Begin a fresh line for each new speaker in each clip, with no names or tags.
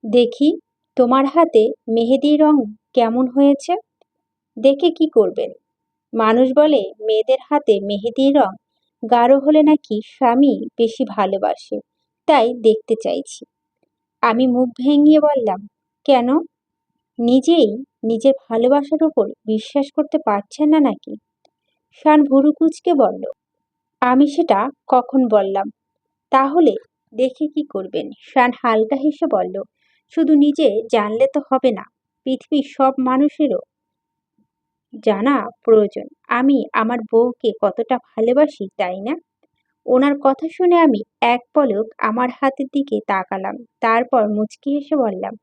দেখি তোমার হাতে মেহেদির রং কেমন হয়েছে। দেখে কি করবেন? মানুষ বলে মেয়েদের হাতে মেহেদির রং গাঢ় হলে নাকি স্বামী বেশি ভালোবাসে, তাই দেখতে চাইছি। আমি মুখ ভেঙিয়ে বললাম, কেন? নিজেই নিজের ভালোবাসার উপর বিশ্বাস করতে পারছেন না নাকি? শান ভুরু কুঁচকে বলল, আমি সেটা কখন বললাম? তাহলে দেখে কি করবেন? শান হালকা হেসে বলল, শুধু নিজে জানলে তো হবে না, পৃথিবীর সব মানুষেরও জানা প্রয়োজন আমি আমার বউকে কতটা ভালোবাসি, তাই না? ওনার কথা শুনে আমি এক পলক আমার হাতের দিকে তাকালাম, তারপর মুচকি হেসে বললাম,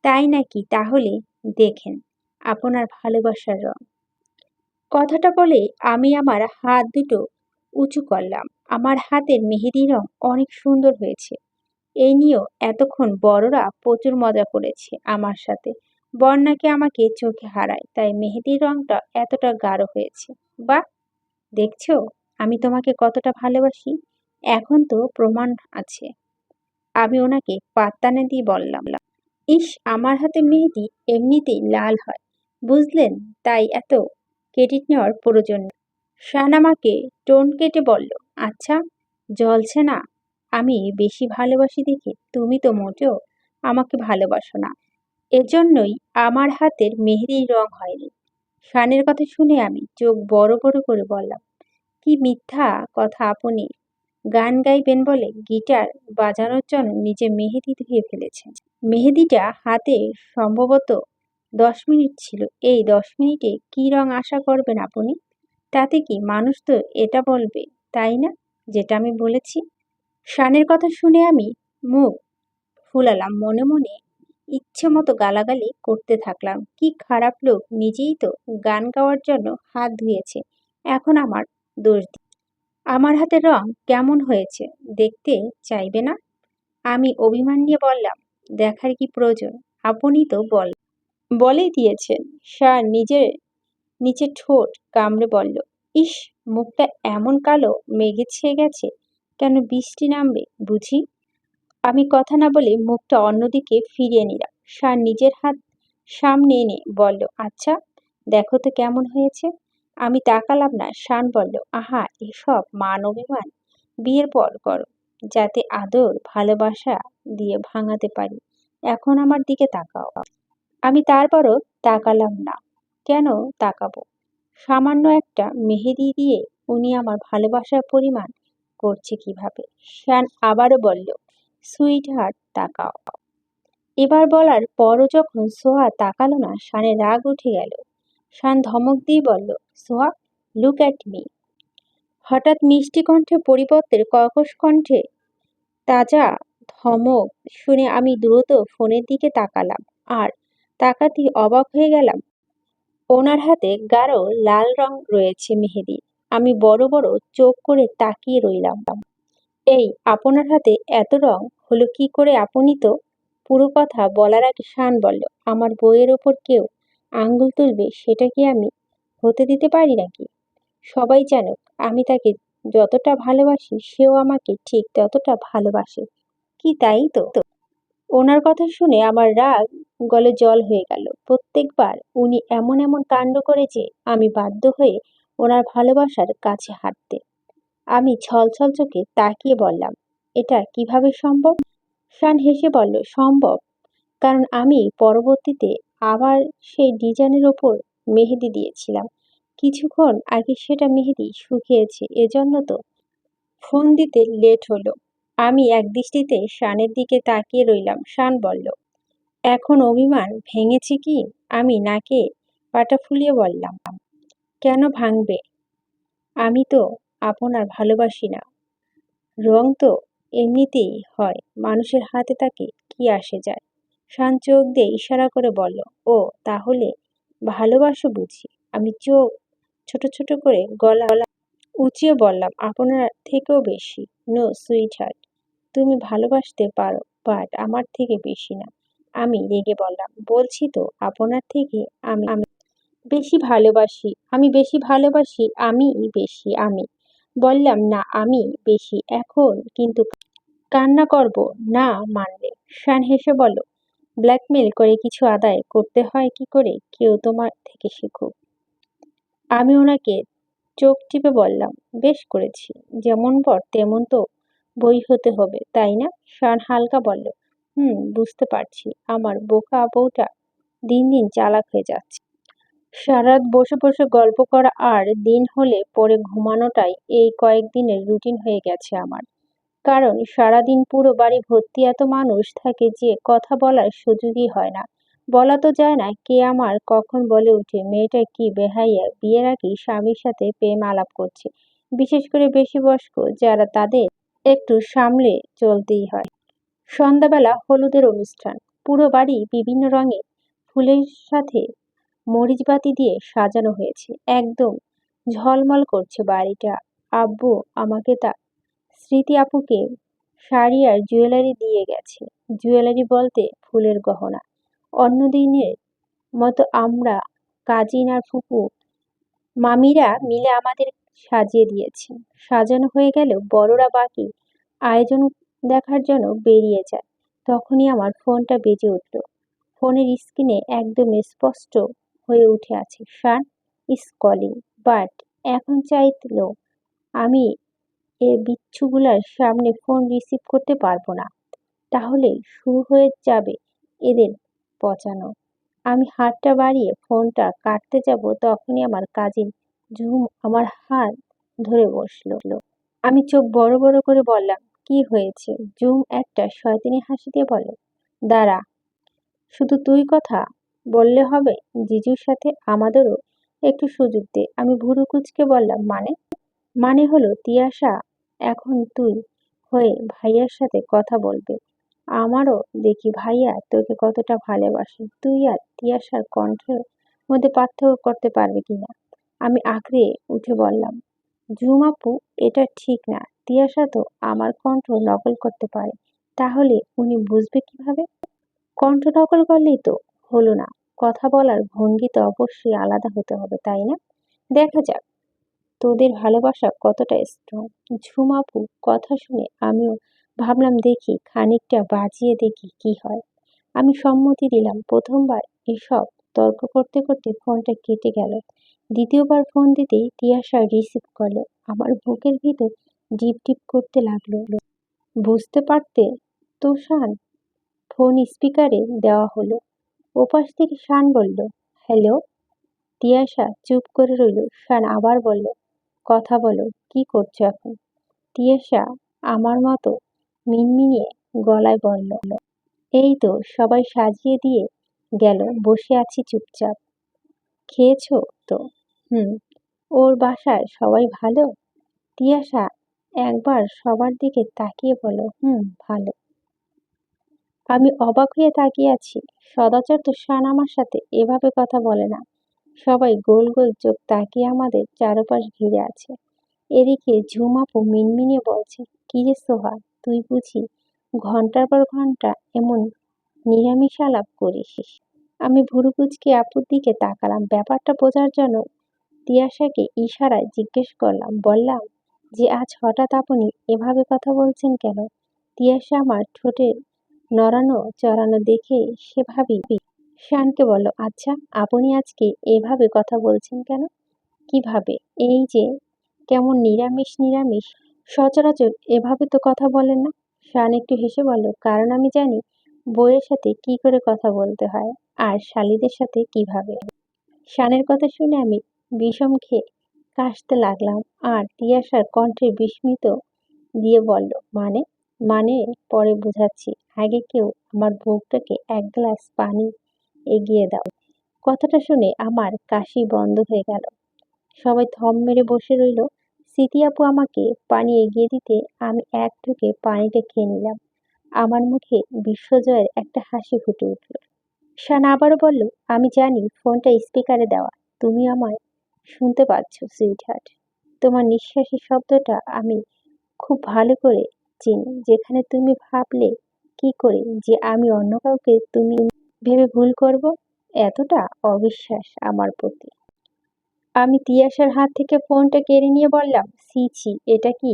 তাই নাকি? তাহলে দেখেন আপনার ভালোবাসার রং। কথাটা বলে আমি আমার হাত দুটো উঁচু করলাম। আমার হাতের মেহেদি রং অনেক সুন্দর হয়েছে। এই নিয়েও এতক্ষণ বড়রা প্রচুর মজা করেছে আমার সাথে। বন্যাকে আমাকে চোখে হারায়, তাই মেহেদির রংটা এতটা গাঢ় হয়েছে। বাহ, দেখছো আমি তোমাকে কতটা ভালোবাসি? এখন তো প্রমাণ আছে। আমি ওনাকে পাত্তা না দিয়ে বললাম, ইস, আমার হাতে মেহেদি এমনিতেই লাল হয়, বুঝলেন? তাই এত ক্রেডিট নেওয়ার প্রয়োজন নেই। শান আমাকে টোন কেটে বলল, আচ্ছা, জ্বলছে না? আমি বেশি ভালোবাসি দেখে তুমি তো মোটেও আমাকে ভালোবাসো না। এজন্যই আমার হাতের মেহেদির রং হয়নি। শানের কথা শুনে আমি চোখ বড় বড় করে বললাম, কি মিথ্যা কথা আপনি! গান গাইবেন বলে গিটার বাজানোর জন্য নিজে মেহেদি ধুয়ে ফেলেছেন। মেহেদিটা হাতে সম্ভবত 10 মিনিট ছিল। এই 10 মিনিটে কি রং আশা করবেন আপনি? তাতে কি মানুষ তো এটা বলবে, তাই না, যেটা আমি বলেছি? শানের কথা শুনে আমি মুখ ফুলালাম, মনে মনে ইচ্ছে মতো গালাগালি করতে থাকলাম। কি খারাপ লোক, নিজেই তো গান গাওয়ার জন্য হাত ধুয়েছে, এখন আমার দোষ দিচ্ছে। আমার হাতের রং কেমন হয়েছে দেখতে চাইবে না? আমি অভিমান নিয়ে বললাম, দেখার কি প্রয়োজন? আপনি তো বলেই দিয়েছেন। শান নিজের নিচে ঠোঁট কামড়ে বলল, ইস, মুখটা এমন কালো মেঘে ছেয়ে গেছে, কেন বৃষ্টি নামবে বুঝি? আমি কথা না বলে মুখটা অন্যদিকে ফিরিয়ে নিলাম। শান নিজের হাত সামনে এনে বলল, আচ্ছা, দেখো তো কেমন হয়েছে। আমি তাকালাম না। শান বলল, আহা, এসব মান অভিমান বিয়ের পর করো, যাতে আদর ভালোবাসা দিয়ে ভাঙাতে পারি। এখন আমার দিকে তাকাও। আমি তারপরও তাকালাম না। কেন তাকাবো? সামান্য একটা মেহেদি দিয়ে উনি আমার ভালোবাসার পরিমাণ করছে কিভাবে? শান আবারও বলল, সুইট হার্ট, তাকাও। এবার বলার পরও যখন সোহা তাকালো না, শানের রাগ উঠে গেল। শান ধমক দিয়ে বলল, সোহা, লুক অ্যাট মি। হঠাৎ মিষ্টি কণ্ঠে পরিবর্তে কর্কশ কণ্ঠে তাজা ধমক শুনে আমি দ্রুত ফোনের দিকে তাকালাম, আর তাকাতেই অবাক হয়ে গেলাম। ওনার হাতে গাঢ় লাল রং রয়েছে মেহেদি। আমি বড় বড় চোখ করে তাকিয়ে রইলাম। এই, আপনার হাতে এত রং হলো কি করে? আপনি তো... পুরো কথা বলার আগে শান বলল, আমার বইয়ের ওপর কেউ আঙ্গুল তুলবে সেটা কি আমি হতে দিতে পারি নাকি? সবাই জানুক আমি তাকে যতটা ভালোবাসি, সেও আমাকে ঠিক ততটা ভালোবাসে। কি তাই তো? ওনার কথা শুনে আমার রাগ গলে জল হয়ে গেল। প্রত্যেকবার উনি এমন এমন কাণ্ড করে যে আমি বাধ্য হয়ে ওনার ভালোবাসার কাছে হাঁটতে। আমি ছলছল চোখে তাকিয়ে বললাম, এটা কিভাবে সম্ভব? শান হেসে বলল, সম্ভব কারণ আমি পরবর্তীতে আবার সেই ডিজাইনের ওপর মেহেদি দিয়েছিলাম। কিছুক্ষণ আগে সেটা মেহেদি শুকিয়েছে, এজন্য তো ফোন দিতে লেট হলো। আমি একদৃষ্টিতে শানের দিকে তাকিয়ে রইলাম। শান বলল, এখন অভিমান ভেঙেছে কি? আমি নাকে পাটা ফুলিয়ে বললাম, কেন ভাঙবে? আমি তো আপনার ভালোবাসি না। রং তো এমনিতেই হয়, মানুষের হাতে তাকে কি আসে যায়? শান চোখ দিয়ে ইশারা করে বলল, ও তাহলে ভালোবাসো বুঝি? আমি চোখ ছোট ছোট করে গলা উঁচিয়ে বললাম, আপনার থেকেও বেশি। নো সুইট হার্ট, তুমি ভালোবাসতে পারো, বাট আমার থেকে বেশি না। আমি রেগে বললাম, বলছি তো আপনার থেকে আমি আমি বেশি ভালোবাসি, আমি বেশি ভালোবাসি, আমি বেশি, আমি বললাম, না, আমি বেশি। এখন কিন্তু কান্না করব না মানলে? শান হেসে বলল, ব্ল্যাকমেল করে কিছু আদায় করতে হয় কি করে কেউ তোমার থেকে শিখুক। আমি ওনাকে চোখ টিপে বললাম, বেশ করেছি, যেমন বর তেমন তো বই হতে হবে, তাই না? শান হালকা বলল, বুঝতে পারছি। আমার বোকা বউটা দিন দিন চালাক হয়ে যাচ্ছে। সারারাত বসে বসে গল্প করা আর দিন হলে পরে ঘুমানোটাই এই কয়েকদিনের রুটিন হয়ে গেছে আমার। কারণ সারাদিন পুরো বাড়ি ভর্তি এত মানুষ থাকে যে কথা বলার সুযোগই হয় না। বলা তো যায় না কে আমার কখন বলে উঠে মেয়েটা কি বেহাইয়া, বিয়ের আগেই স্বামীর সাথে প্রেম আলাপ করছে। বিশেষ করে বেশি বয়স্ক যারা, তাদের একটু সামলে চলতেই হয়। সন্ধ্যাবেলা হলুদের অনুষ্ঠান। পুরো বাড়ি বিভিন্ন রঙের ফুলের সাথে মরিচবাতি দিয়ে সাজানো হয়েছে। একদম ঝলমল করছে বাড়িটা। আব্বু আমাকে তা স্মৃতি আপুকে শাড়ি আর জুয়েলারি দিয়ে গেছে। জুয়েলারি বলতে ফুলের গহনা। অন্য দিনের মতো আমরা কাজিন আর ফুপু মামিরা মিলে আমাদের সাজিয়ে দিয়েছে। সাজানো হয়ে গেলেও বড়রা বাকি আয়োজন দেখার জন্য বেরিয়ে যায়। তখনই আমার ফোনটা বেজে উঠল। ফোনের স্ক্রিনে একদম স্পষ্ট হয়ে উঠে আছে, শান ইজ কলিং। বাট এখন চাইলেও আমি এ বিচ্ছুগুলার সামনে ফোন রিসিভ করতে পারবো না। তাহলেই শুরু হয়ে যাবে এদের পচানো। আমি হাতটা বাড়িয়ে ফোনটা কাটতে যাব, তখনই আমার কাজিন ঝুম আমার হাত ধরে বসলো। আমি চোখ বড় বড় করে বললাম, কি হয়েছে? ঝুম একটা শয়তানি হাসি দিয়ে বলল, দাঁড়া, শুধু তুই কথা বললে হবে? জিজুর সাথে আমাদেরও একটু সুযোগ দে। আমি ভুরু কুঁচকে বললাম, মানে? মানে হলো তিয়াশা এখন তুই হয়ে ভাইয়ার সাথে কথা বলবে। আমারও দেখি ভাইয়া তোকে কতটা ভালোবাসে। তুই আর তিয়াশার কণ্ঠের মধ্যে পার্থক্য করতে পারবে কিনা। আমি আঁকড়ে উঠে বললাম, ঝুম আপু, এটা ঠিক না। তিয়াশা তো আমার কণ্ঠ নকল করতে পারে। তাহলে উনি বুঝবে কিভাবে? কণ্ঠ নকল করলেই তো হলো না, কথা বলার ভঙ্গি তো অবশ্যই আলাদা হতে হবে, তাই না? দেখা যাক তোদের ভালোবাসা কতটা স্ট্রং। ঝুম আপু কথা শুনে আমিও ভাবলাম দেখি খানিকটা বাজিয়ে দেখি কি হয়। আমি সম্মতি দিলাম। প্রথমবার এসব তর্ক করতে করতে ফোনটা কেটে গেল। দ্বিতীয়বার ফোন দিতেই তিয়াশা রিসিভ করলো। আমার বুকের ভিতর ডিপ ডিপ করতে লাগলো। বুঝতে পারতে তো শান? ফোন স্পিকারে দেওয়া হলো। ওপাশ থেকে শান বলল, হ্যালো। তিয়াশা চুপ করে রইল। শান আবার বলল, কথা বলো, কি করছো এখন? তিয়াশা আমার মতো মিনমিনিয়ে গলায় বলল, এই তো সবাই সাজিয়ে দিয়ে গেল, বসে আছি চুপচাপ। খেয়েছো তো? হুম। ওর বাসায় সবাই ভালো? তিয়াশা একবার সবার দিকে তাকিয়ে বলল, ভালো। আমি অবাক হয়ে তাকিয়ে আছি। সদাচর তো শান আমার সাথে এভাবে কথা বলে না। সবাই গোল গোল চোখ তাকিয়ে আমাদের চারপাশ ঘিরে আছে। এদিকে ঝুম আপু মিনমিনে বলছে, কি রে সোহা, তুই বুঝি ঘন্টার পর ঘন্টা এমন নিরামিষ আলাপ করিস? আমি ভুরু কুঁচকে আপুর দিকে তাকালাম ব্যাপারটা বোঝার জন্য। তিয়াশাকে ইশারায় জিজ্ঞেস করলাম, বললাম যে আজ হঠাৎ আপনি এভাবে কথা বলছেন কেন? তিয়াশা আমার ঠোঁটের নড়ানো চড়ানো দেখে সেভাবেই শানকে বলল, আচ্ছা আপনি আজকে এভাবে কথা বলছেন কেন? কিভাবে? এই যে কেমন নিরামিষ নিরামিষ, সচরাচর এভাবে তো কথা বলেন না। শান একটু হেসে বলল, কারণ আমি জানি বউয়ের সাথে কি করে কথা বলতে হয় আর শালীদের সাথে কিভাবে। শানের কথা শুনে আমি বিষম খেয়ে কাশতে লাগলাম আর তিয়াশার কণ্ঠে বিস্মিত দিয়ে বলল, মানে? মানে পরে বোঝাচ্ছি, আগে কেউ আমার বউটাকে এক গ্লাস পানি এগিয়ে দাও। কথাটা শুনে আমার কাশি বন্ধ হয়ে গেল। সবাই থম মেরে বসে রইল। স্মৃতি আপু আমাকে পানি এগিয়ে দিতে আমি এক ঢুকে পানিটা খেয়ে নিলাম। আমার মুখে বিশ্বজয়ের একটা হাসি ফুটে উঠল। শান আবারও বলল, আমি জানি ফোনটা স্পিকারে দেওয়া। তুমি আমায় শুনতে পাচ্ছ সুইটহার্ট। তোমার নিঃশ্বাসের শব্দটা আমি খুব ভালো করে চিনি। যেখানে তুমি ভাবলে কি করে যে আমি অন্য কাউকে তুমি ভেবে ভুল করব? এতটা অবিশ্বাস আমার প্রতি। আমি তিয়াশার হাত থেকে ফোনটা কেড়ে নিয়ে বললাম, ছি ছি, এটা কি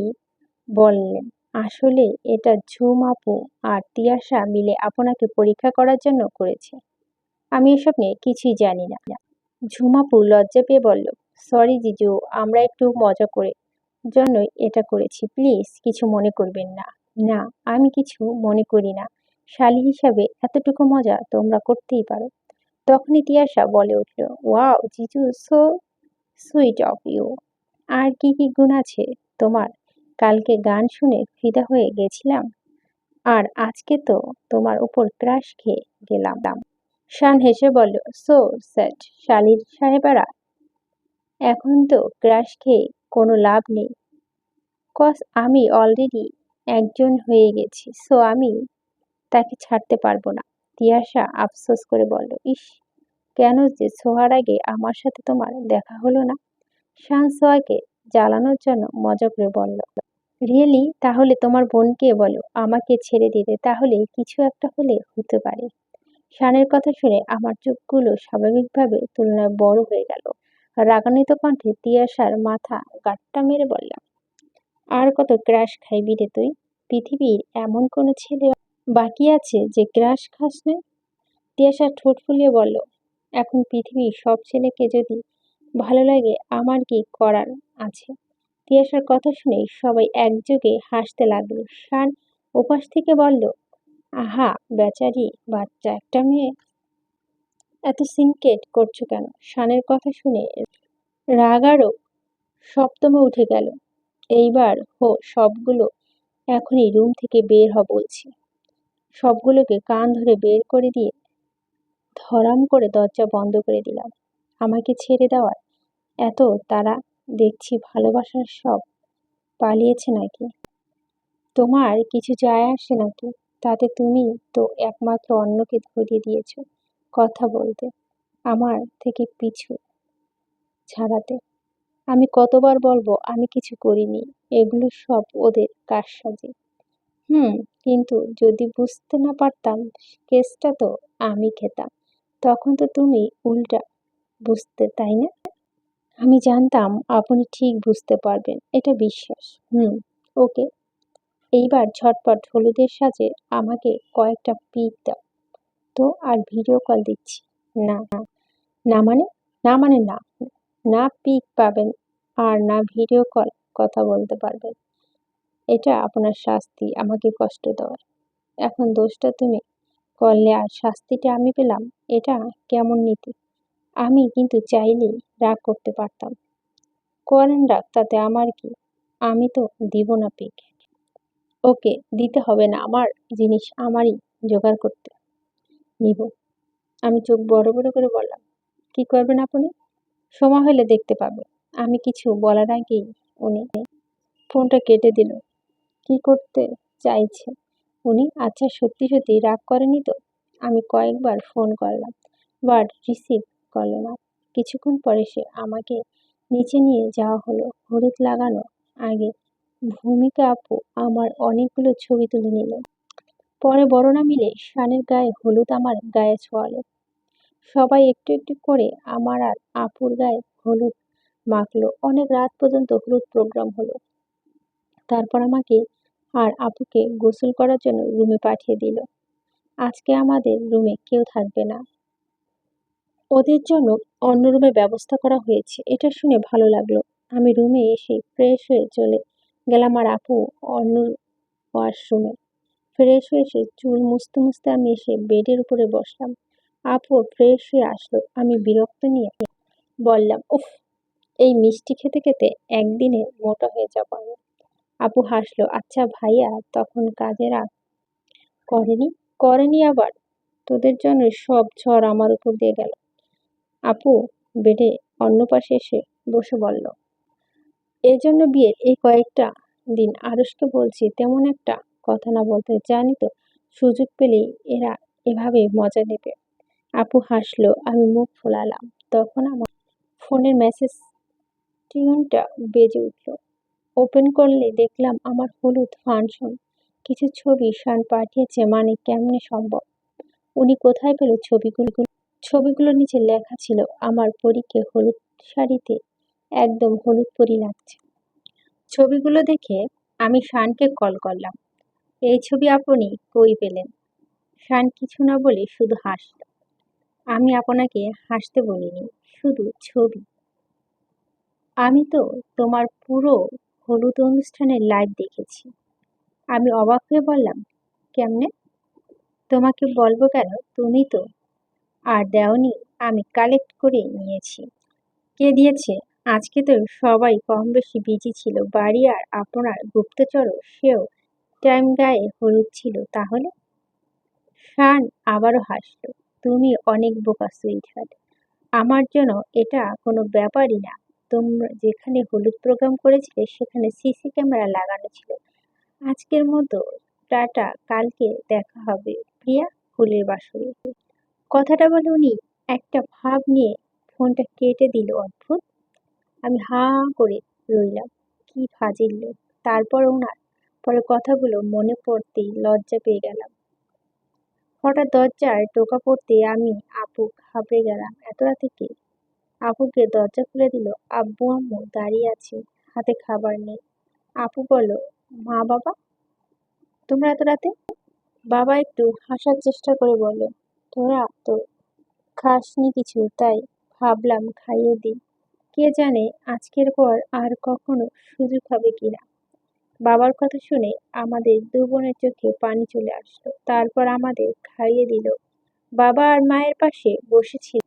বললেন? আসলে এটা ঝুম আপু আর তিয়াশা মিলে আপনাকে পরীক্ষা করার জন্য করেছে। আমি এসব নিয়ে কিছুই জানি না। ঝুম আপু লজ্জা পেয়ে বলল, সরি জিজু, আমরা একটু মজা করে জন্যই এটা করেছি, প্লিজ কিছু মনে করবেন না। না, আমি কিছু মনে করি না। শালী হিসাবে এতটুকু মজা তোমরা করতেই পারো। তখনই তিয়াশা বলে উঠল, ওয়াও জিজু, সো সুইট অফ ইউ। আর কি কি গুণ আছে তোমার? কালকে গান শুনে ফিদা হয়ে গেছিলাম, আর আজকে তো তোমার উপর ক্রাশ খেয়ে গেলাম। শান হেসে বলল, সো স্যাড শালির সাহেবারা, এখন তো ক্রাশ খেয়ে কোনো লাভ নেই, কজ আমি অলরেডি একজন হয়ে গেছি, সো আমি তাকে ছাড়তে পারবো না। তিয়াশা আফসোস করে বলল, ইস, কেন যে সোহার আগে আমার সাথে তোমার দেখা হলো না। শান সোয়াকে জ্বালানোর জন্য মজা করে বলল, রিয়েলি? তাহলে তোমার বোনকে বলো আমাকে ছেড়ে দিতে, তাহলে কিছু একটা হলে হতে পারে। শানের কথা শুনে আমার চোখগুলো স্বাভাবিকভাবে তুলনায় বড় হয়ে গেল। রাগান্বিত কণ্ঠে তিয়াশার মাথা গাঁট্টা মেরে বললাম, আর কত ক্রাশ খাইবি রে তুই? পৃথিবীর এমন কোনো ছেলে বাকি আছে যে ক্রাশ খাস না? তিয়াশা ঠোঁট ফুলিয়ে বলল, এখন পৃথিবীর সব ছেলেকে যদি ভালো লাগে আমার কি করার আছে? তিয়াশার কথা শুনে সবাই একযোগে হাসতে লাগলো। শান ওপাশ থেকে বলল, আহা বেচারি বাচ্চা একটা মেয়ে, এত সিনকেট করছো কেন? শানের কথা শুনে রাগ আরো সপ্তমে উঠে গেল। এইবার হো সবগুলো, এখনই রুম থেকে বের হ বলছি। সবগুলোকে কান ধরে বের করে দিয়ে ধরাম করে দরজা বন্ধ করে দিলাম। আমাকে ছেড়ে দেওয়ার এত তারা দেখছি, ভালোবাসার সব পালিয়েছে নাকি? তোমার কিছু যায় আসে নাকি? তাতে তুমি তো একমাত্র অন্যকে ধরিয়ে দিয়েছ কথা বলতে, আমার থেকে পিছু ছাড়াতে। আমি কতবার বলবো আমি কিছু করিনি, এগুলো সব ওদের কারসাজি। হুম, কিন্তু যদি বুঝতে না পারতাম কেসটা তো আমি খেতাম, তখন তো তুমি উল্টা বুঝতে, তাই না? আমি জানতাম আপনি ঠিক বুঝতে পারবেন, এটা বিশ্বাস। হুম, ওকে, এইবার ঝটপট হলুদের সাজে আমাকে কয়েকটা পিক দাও তো, আর ভিডিও কল দিচ্ছি। না, না মানে? না মানে না, না পিক পাবেন আর না ভিডিও কল কথা বলতে পারবেন। এটা আপনার শাস্তি আমাকে কষ্ট দেওয়ার। এখন দোষটা তুমি করলে আর শাস্তিটা আমি পেলাম, এটা কেমন নীতি? আমি কিন্তু চাইলেই রাগ করতে পারতাম। করেন রাগ, তাতে আমার কি? আমি তো দিব না পিক। ওকে, দিতে হবে না, আমার জিনিস আমারই জোগাড় করতে নিব। আমি চোখ বড় বড় করে বললাম, কি করবেন আপনি? সময় হলে দেখতে পাবে। আমি কিছু বলার আগেই উনি ফোনটা কেটে দিল। কি করতে চাইছে উনি? আচ্ছা, সত্যি সত্যি রাগ করেনি তো? আমি কয়েকবার ফোন করলাম, বাট রিসিভ করলো না। কিছুক্ষণ পরে সে আমাকে নিচে নিয়ে যাওয়া হলো। হলুদ লাগানো আগে ভূমিকা আপু আমার অনেকগুলো ছবি তুলে নিল। পরে বড়রা মিলে শানের গায়ে হলুদ আমার গায়ে ছোঁয়ালো। সবাই একটু একটু করে আমার আর আপুর গায়ে হলুদ মাখলো। অনেক রাত পর্যন্ত হলুদ প্রোগ্রাম হলো। তারপর আমাকে আর আপুকে গোসল করার জন্য রুমে পাঠিয়ে দিল। আজকে আমাদের রুমে কেউ থাকবে না, ওদের জন্য অন্য রুমে ব্যবস্থা করা হয়েছে। এটা শুনে ভালো লাগলো। আমি রুমে এসে ফ্রেশ হয়ে চলে গেলাম আর আপু অন্য ওয়াশরুমে। ফ্রেশ হয়ে এসে চুল মুছতে মুছতে আমি এসে বেডের উপরে বসলাম। আপু ফ্রেশ হয়ে আসলো। আমি বিরক্ত নিয়ে বললাম, উফ, এই মিষ্টি খেতে খেতে একদিনে মোটা হয়ে যাবো আমি। আপু হাসলো, আচ্ছা ভাইয়া তখন কাজে রাগ করেনি? করেনি আবার? তোদের জন্য সব ঝড় আমার উপর দিয়ে গেল। আপু বেডে অন্য পাশে এসে বসে বলল, এই জন্য বিয়ের এই কয়েকটা দিন আরুষকে বলছি তেমন একটা কথা না বলতে, জানি তো সুযোগ পেলেই এরা এভাবে মজা নেবে। আপু হাসলো। আমি মুখ ফোলালাম। তখন আমার ফোনের মেসেজ টিউনটা বেজে উঠল। ওপেন করলে দেখলাম আমার হলুদ ফাংশন কিছু ছবি শান পাঠিয়েছে। মানে কেমনে সম্ভব? উনি কোথায় পেল ছবিগুলো? ছবিগুলোর নিচে লেখা ছিল, আমার পরীকে হলুদ শাড়িতে একদম হলুদ পরি লাগছে। ছবিগুলো দেখে আমি শানকে কল করলাম। এই ছবি আপনি কই পেলেন? শান কিছু না বলে শুধু হাসল। আমি আপনাকে হাসতে বলিনি, শুধু ছবি। আমি তো তোমার পুরো হলুদ অনুষ্ঠানের লাইভ দেখেছি। আমি অবাক হয়ে বললাম, কেমনে? তোমাকে বলবো কেন, তুমি তো আর দেওনি। আমি কালেক্ট করে নিয়েছি। কে দিয়েছে? আজকে তো সবাই কম বেশি বিজি ছিল বাড়ি, আর আপনার গুপ্তচরও, সেও টাইম গায়ে হলুদ ছিল তাহলে। শান আবারও হাসলো। তুমি অনেক বোকা সুইটহার্ট। আমার জন্য এটা কোনো ব্যাপারই না। তোমরা যেখানে হলুদ প্রোগ্রাম করেছিলে সেখানে সিসি ক্যামেরা লাগানো ছিল। আজকের মতো টাটা, কালকে দেখা হবে প্রিয়া ফুলের বাসরে। কথাটা বলে উনি একটা ভাব নিয়ে ফোনটা কেটে দিল। অদ্ভুত। আমি হাঁ করে রইলাম। কি ফাজিল লোক। তারপর ওনার পরে কথাগুলো মনে পড়তেই লজ্জা পেয়ে গেলাম। হঠাৎ দরজায় টোকা পড়তে আমি আপু ঘাবড়ে গেলাম। এত রাতে কে? আপুকে দরজা খুলে দিল। আব্বু আম্মু দাঁড়িয়ে আছে, হাতে খাবার নেই। আপু বলল, মা বাবা, তোমরা এত রাতে? বাবা একটু হাসার চেষ্টা করে বলল, তোরা তো খাসনি কিছু, তাই ভাবলাম খাইয়ে দিই। কে জানে আজকের পর আর কখনো সুযোগ হবে কিনা। বাবার কথা শুনে আমাদের দু বোনের চোখে পানি চলে আসলো। তারপর আমাদের খাইয়ে দিল। বাবা আর মায়ের পাশে বসেছিল।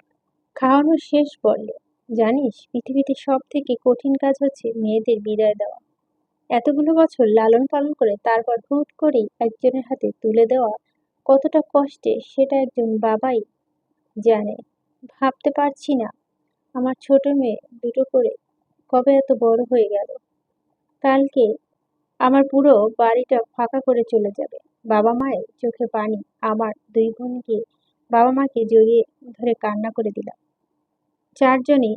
খাওয়ানো শেষ বলল, জানিস পৃথিবীতে সব থেকে কঠিন কাজ হচ্ছে মেয়েদের বিদায় দেওয়া। এতগুলো বছর লালন পালন করে তারপর হুট করেই একজনের হাতে তুলে দেওয়া কতটা কষ্টে সেটা একজন বাবাই জানে। ভাবতে পারছি না আমার ছোট মেয়ে দুটো করে কবে এত বড় হয়ে গেল। কালকে আমার পুরো বাড়িটা ফাঁকা করে চলে যাবে। বাবা মায়ের চোখে পানি। আমার দুই বোন গিয়ে বাবা মাকে জড়িয়ে ধরে কান্না করে দিলাম। চারজনই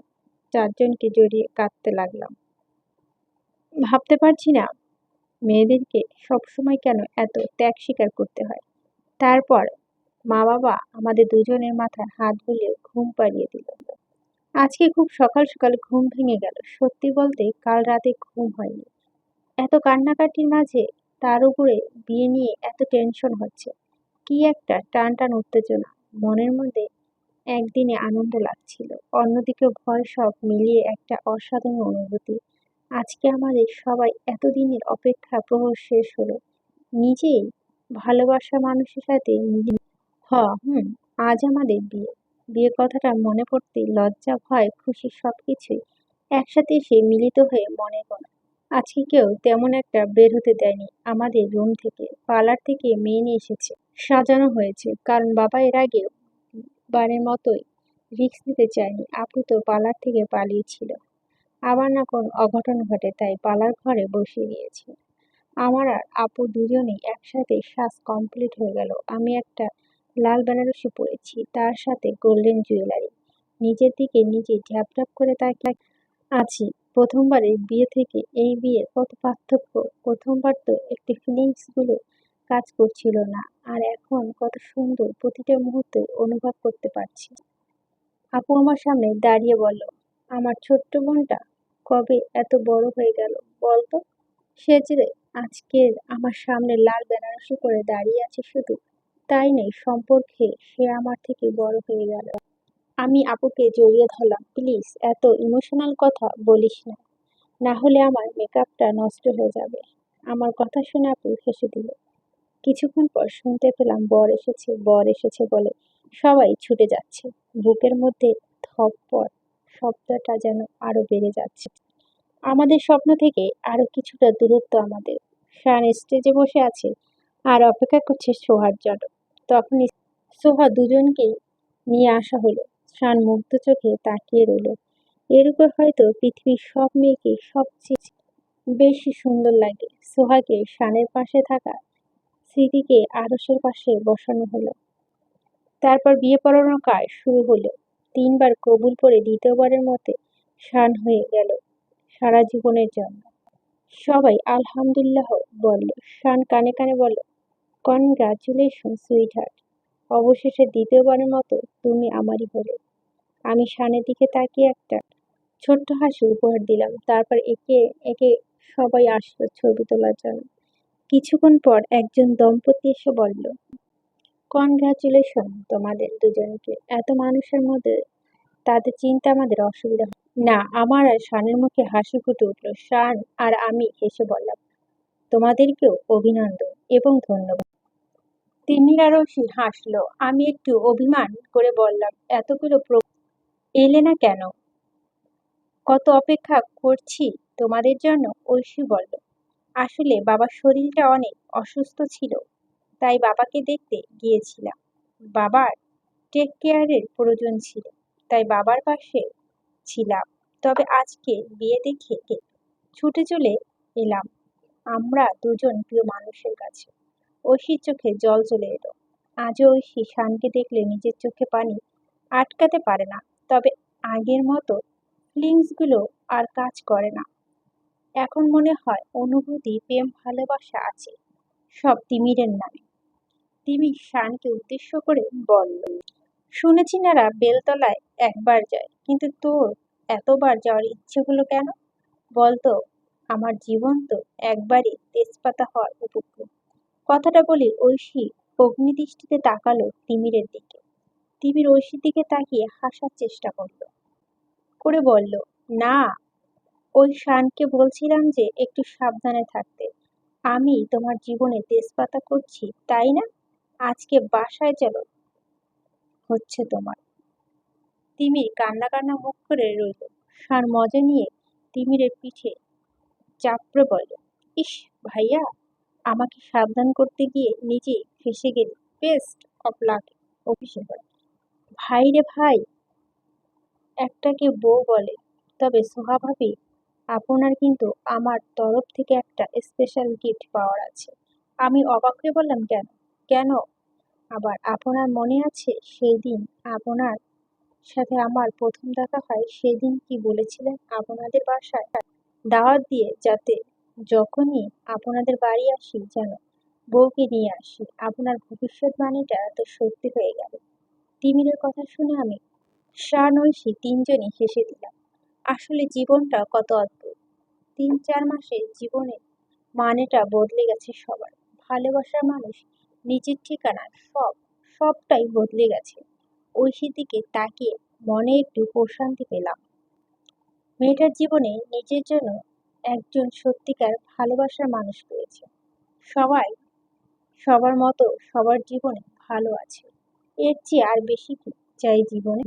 চারজনকে জড়িয়ে কাঁদতে লাগলাম। ভাবতে পারছি না মেয়েদেরকে সবসময় কেন এত ত্যাগ স্বীকার করতে হয়। তারপর মা বাবা আমাদের দুজনের মাথায় হাত বুলিয়ে ঘুম পাড়িয়ে দিল। আজকে খুব সকাল সকাল ঘুম ভেঙে গেল। সত্যি বলতে কাল রাতে ঘুম হয়নি। এত কান্নাকাটির মাঝে তার উপরে বিয়ে নিয়ে এত টেনশন হচ্ছে। কি একটা টান টান উত্তেজনা। মনের মধ্যে একদিনে আনন্দ লাগছিল, অন্যদিকে ভয়, সব মিলিয়ে একটা অসাধারণ অনুভূতি। আজকে আমাদের সবাই এতদিনের অপেক্ষা প্রহর শেষ হলো। নিজেই ভালোবাসা মানুষের সাথে হুম, আজ আমাদের বিয়ে। বিয়ে কথাটা মনে পড়তেই লজ্জা, ভয়, খুশি সবকিছুই একসাথে এসে মিলিত হয়ে মনে পড়ে। আজকে কেউ তেমন একটা বের হতে দেয়নি আমাদের রুম থেকে। পার্লার থেকে মেয়ে নিয়ে এসেছে, সাজানো হয়েছে। কারণ বাবা এর আগেও বারের মতোই রিস্ক নিতে চায়নি। আপু তো পার্লার থেকে পালিয়েছিল। আবার না কোন অঘটন ঘটে, তাই পার্লার ঘরে বসিয়ে দিয়েছে। আমার আর আপু দুজনেই একসাথে সাজ কমপ্লিট হয়ে গেল। আমি একটা লাল বেনারসি পরেছি, তার সাথে গোল্ডেন জুয়েলারি। নিজের দিকে নিজে ঢ্যাপ ঢ্যাপ করে তাকিয়ে আছি। প্রথমবারের বিয়ে থেকে এই বিয়ের কত পার্থক্য। প্রথমবার তো একটি ফিলিংস গুলো কাজ করছিল না, আর এখন কত সুন্দর প্রতিটা মুহূর্তে অনুভব করতে পারছি। আপু আমার সামনে দাঁড়িয়ে বলল, আমার ছোট্ট বোনটা কবে এত বড় হয়ে গেল বলতো? সে যে আজকের আমার সামনে লাল বেনারসি পরে দাঁড়িয়ে আছে, শুধু তাই নেই, সম্পর্কে সে আমার থেকে বড় হয়ে গেল। আমি আপুকে জড়িয়ে ধরলাম। প্লিজ এত ইমোশনাল কথা বলিস না, না হলে আমার মেকআপটা নষ্ট হয়ে যাবে। আমার কথা শুনে আপু হেসে দিল। কিছুক্ষণ পর শুনতে পেলাম, বর এসেছে, বর এসেছে বলে সবাই ছুটে যাচ্ছে। বুকের মধ্যে ধপপট শব্দটা যেন আরো বেড়ে যাচ্ছে। আমাদের স্বপ্ন থেকে আরো কিছুটা দূরত্ব আমাদের। শান স্টেজে বসে আছে আর অপেক্ষা করছে সোহার জন্য। তখনই সোহা দুজনকেই নিয়ে আসা হলো। শান মুগ্ধ চোখে তাকিয়ে রইল। এর উপর হয়তো পৃথিবীর সব মেয়েকে সবচেয়ে বেশি সুন্দর লাগে। সোহাকে শানের পাশে থাকা স্মৃতিকে আরশের পাশে বসানো হলো। তারপর বিয়ে পড়ানোর কাজ শুরু হলো। 3 বার কবুল পড়ে দ্বিতীয়বারের মতে শান হয়ে গেল সারা জীবনের জন্য। সবাই আলহামদুলিল্লাহ বলল। শান কানে কানে বলল, কনগ্রাচুলেশন সুইটহার্ট। অবশেষে দ্বিতীয়বারের মতো তুমি আমারই হলে। আমি শানের দিকে তাকিয়ে একটা ছোট্ট হাসি উপহার দিলাম। তারপর একে একে সবাই আসলো ছবি তোলার জন্য। কিছুক্ষণ পর একজন দম্পতি এসে বলল, কনগ্রাচুলেশন তোমাদের দুজনকে। এত মানুষের মধ্যে তাদের চিনতে আমাদের অসুবিধা না। আমার আর শানের মুখে হাসি ফুটে উঠল। শান আর আমি হেসে বললাম, তোমাদেরকেও অভিনন্দন এবং ধন্যবাদ। তিন্নি আর ঐশী হাসলো। আমি একটু অভিমান করে বললাম, এতগুলো এলে না কেন? কত অপেক্ষা করছি তোমাদের জন্য। ঐশী বলল, আসলে বাবার শরীরটা অনেক অসুস্থ ছিল, তাই বাবাকে দেখতে গিয়েছিলাম। বাবার টেক কেয়ারের প্রয়োজন ছিল, তাই বাবার পাশে ছিলাম। তবে আজকে বিয়ে দেখে ছুটে চলে এলাম আমরা দুজন প্রিয় মানুষের কাছে। ঐশীর চোখে জল চলে এলো। আজও ঐশী শানকে দেখলে নিজের চোখে পানি আটকাতে পারে না। তবে আগের মতো ফিলিংস গুলো আর কাজ করে না। এখন মনে হয় অনুভূতি, প্রেম, ভালোবাসা আছে, সব তিমিরের নামে। তিমির শানকে উদ্দেশ্য করে বলল, শুনেছি নারা বেলতলায় একবার যায়, কিন্তু তোর এতবার যাওয়ার ইচ্ছে হলো কেন বলতো? আমার জীবন তো একবারই তেজপাতা হওয়ার উপক্রম। কথাটা বলে ঐশী অগ্নিদৃষ্টিতে তাকালো তিমিরের দিকে। তিমির ঐশীর দিকে তাকিয়ে হাসার চেষ্টা করে বলল, না, ওই শানকে বলছিলাম যে একটু সাবধানে থাকতে। আমি তোমার জীবনে তেজপাতা করছি, তাই না? আজকে বাসায় চলো, হচ্ছে তোমার। তিমির কান্না কান্না মুখ করে রইল। শান মজা নিয়ে তিমিরের পিঠে চাপড়ে বলল, ইস ভাইয়া, আমাকে সাবধান করতে গিয়ে নিজেই ফেঁসে গেলি। বেস্ট অফ লাক অফিসে করে। ভাই রে ভাই, একটাকে বউ বলে। তবে সোহা ভাবি, আপনার কিন্তু আমার তরফ থেকে একটা স্পেশাল গিফট পাওয়ার আছে। আমি অবাক হয়ে বললাম, কেন? কেন আবার? আপনার মনে আছে সেই দিন আপনার সাথে আমার প্রথম দেখা হয়? সেদিন কি বলেছিলেন আপনাদের বাসায় দাওয়াত দিয়ে যাতে যখনই আপনাদের বাড়ি আসি যেন বউকে নিয়ে আসি। আপনার ভবিষ্যৎবাণীটা তো সত্যি হয়ে গেল। তিমিরের কথা শুনে আমি শান ঐশী তিনজনই হেসে দিলাম। আসলে জীবনটা কত অদ্ভুত। ৩-৪ মাসে জীবনের মানেটা বদলে গেছে সবার। ভালোবাসার মানুষ, নিজের ঠিকানা, সবটাই বদলে গেছে। ঐশীর দিকে তাকিয়ে মনে একটু প্রশান্তি পেলাম। মেয়েটার জীবনে নিজের জন্য একজন সত্যিকার ভালোবাসার মানুষ পেয়েছে। সবাই সবার মতো সবার জীবনে ভালো আছে। এর চেয়ে আর বেশি কি চাই জীবনে?